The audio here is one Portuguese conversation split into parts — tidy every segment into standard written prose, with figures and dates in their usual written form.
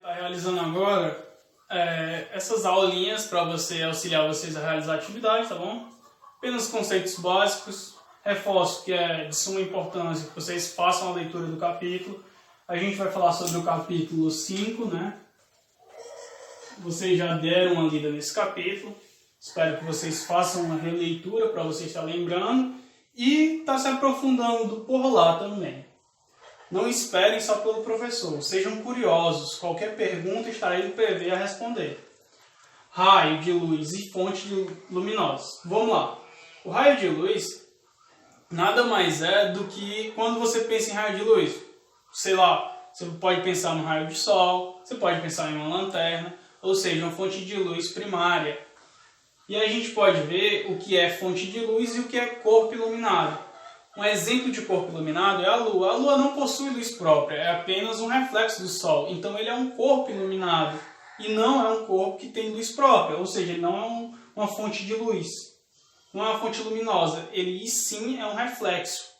Está realizando agora essas aulinhas para auxiliar vocês a realizar a atividade, tá bom? Apenas conceitos básicos. Reforço que é de suma importância que vocês façam a leitura do capítulo. A gente vai falar sobre o capítulo 5, né? Vocês já deram uma lida nesse capítulo. Espero que vocês façam uma releitura para vocês estar lembrando. E tá se aprofundando por lá também. Não esperem só pelo professor. Sejam curiosos. Qualquer pergunta estarei no PV a responder. Raio de luz e fonte luminosa. Vamos lá. O raio de luz nada mais é do que quando você pensa em raio de luz. Sei lá, você pode pensar no raio de sol, você pode pensar em uma lanterna, ou seja, uma fonte de luz primária. E aí a gente pode ver o que é fonte de luz e o que é corpo iluminado. Um exemplo de corpo iluminado é a Lua. A Lua não possui luz própria, é apenas um reflexo do Sol. Então ele é um corpo iluminado e não é um corpo que tem luz própria, ou seja, ele não é uma fonte de luz. Não é uma fonte luminosa, ele sim é um reflexo.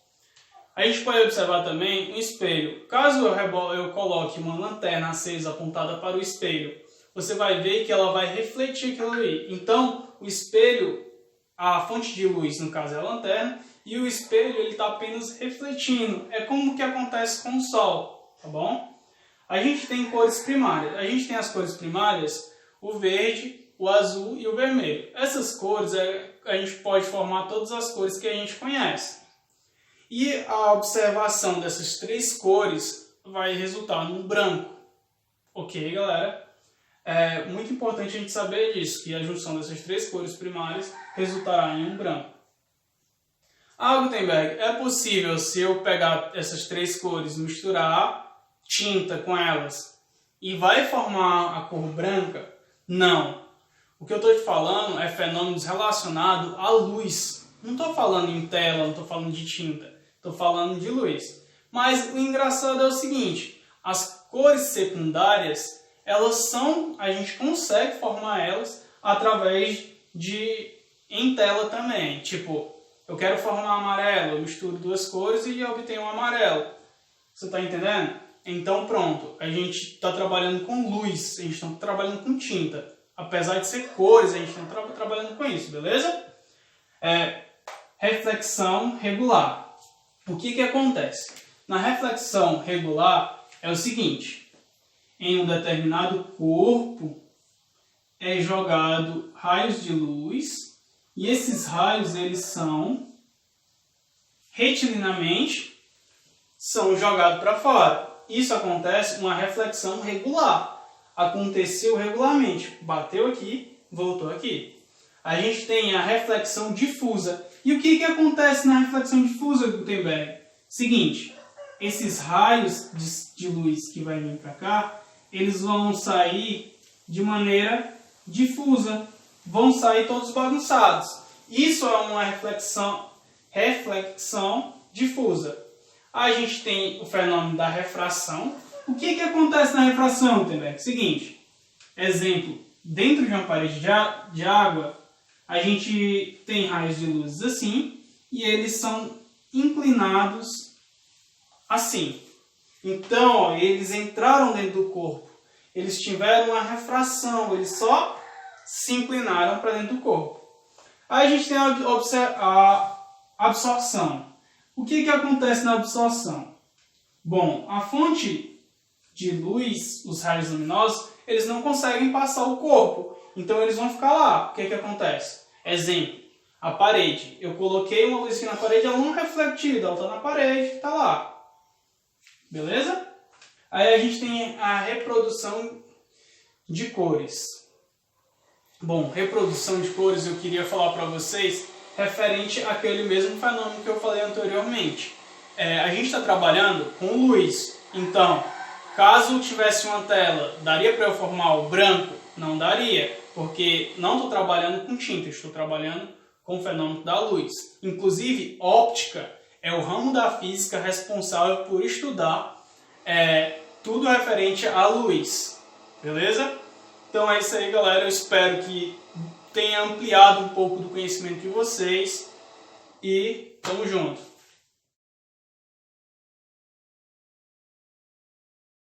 A gente pode observar também um espelho. Caso eu coloque uma lanterna acesa apontada para o espelho, você vai ver que ela vai refletir aquilo ali. Então, o espelho, a fonte de luz, no caso é a lanterna, e o espelho ele está apenas refletindo. É como que acontece com o Sol, tá bom? A gente tem cores primárias. A gente tem as cores primárias, o verde, o azul e o vermelho. Essas cores, a gente pode formar todas as cores que a gente conhece. E a observação dessas três cores vai resultar num branco. Ok, galera? É muito importante a gente saber disso, que a junção dessas três cores primárias resultará em um branco. Gutenberg, é possível, se eu pegar essas três cores, misturar tinta com elas e vai formar a cor branca? Não. O que eu estou te falando é fenômenos relacionados à luz. Não estou falando em tela, não estou falando de tinta. Estou falando de luz. Mas o engraçado é o seguinte, as cores secundárias, a gente consegue formar elas através em tela também. Tipo, eu quero formar amarelo, eu misturo duas cores e obtenho um amarelo. Você está entendendo? Então pronto, a gente está trabalhando com luz, a gente está trabalhando com tinta. Apesar de ser cores, a gente está trabalhando com isso, beleza? Reflexão regular. O que acontece? Na reflexão regular é o seguinte. Em um determinado corpo é jogado raios de luz e esses raios eles são retilinamente jogados para fora. Isso acontece uma reflexão regular. Aconteceu regularmente. Bateu aqui, voltou aqui. A gente tem a reflexão difusa. E o que acontece na reflexão difusa, Gutenberg? Seguinte, esses raios de luz que vai vir para cá, eles vão sair de maneira difusa. Vão sair todos bagunçados. Isso é uma reflexão difusa. A gente tem o fenômeno da refração. O que acontece na refração, Gutenberg? Seguinte, exemplo, dentro de uma parede de água, a gente tem raios de luz assim, e eles são inclinados assim. Então, ó, eles entraram dentro do corpo, eles tiveram uma refração, eles só se inclinaram para dentro do corpo. Aí a gente tem a absorção. O que acontece na absorção? Bom, a fonte de luz, os raios luminosos, eles não conseguem passar o corpo. Então eles vão ficar lá. O que acontece? Exemplo, a parede. Eu coloquei uma luz aqui na parede, ela não é refletida, ela está na parede, está lá. Beleza? Aí a gente tem a reprodução de cores. Bom, reprodução de cores eu queria falar para vocês referente àquele mesmo fenômeno que eu falei anteriormente. A gente está trabalhando com luz. Então, caso tivesse uma tela, daria para eu formar o branco? Não daria, porque não estou trabalhando com tinta, estou trabalhando com o fenômeno da luz. Inclusive, óptica é o ramo da física responsável por estudar tudo referente à luz. Beleza? Então é isso aí, galera. Eu espero que tenha ampliado um pouco do conhecimento de vocês. E tamo junto.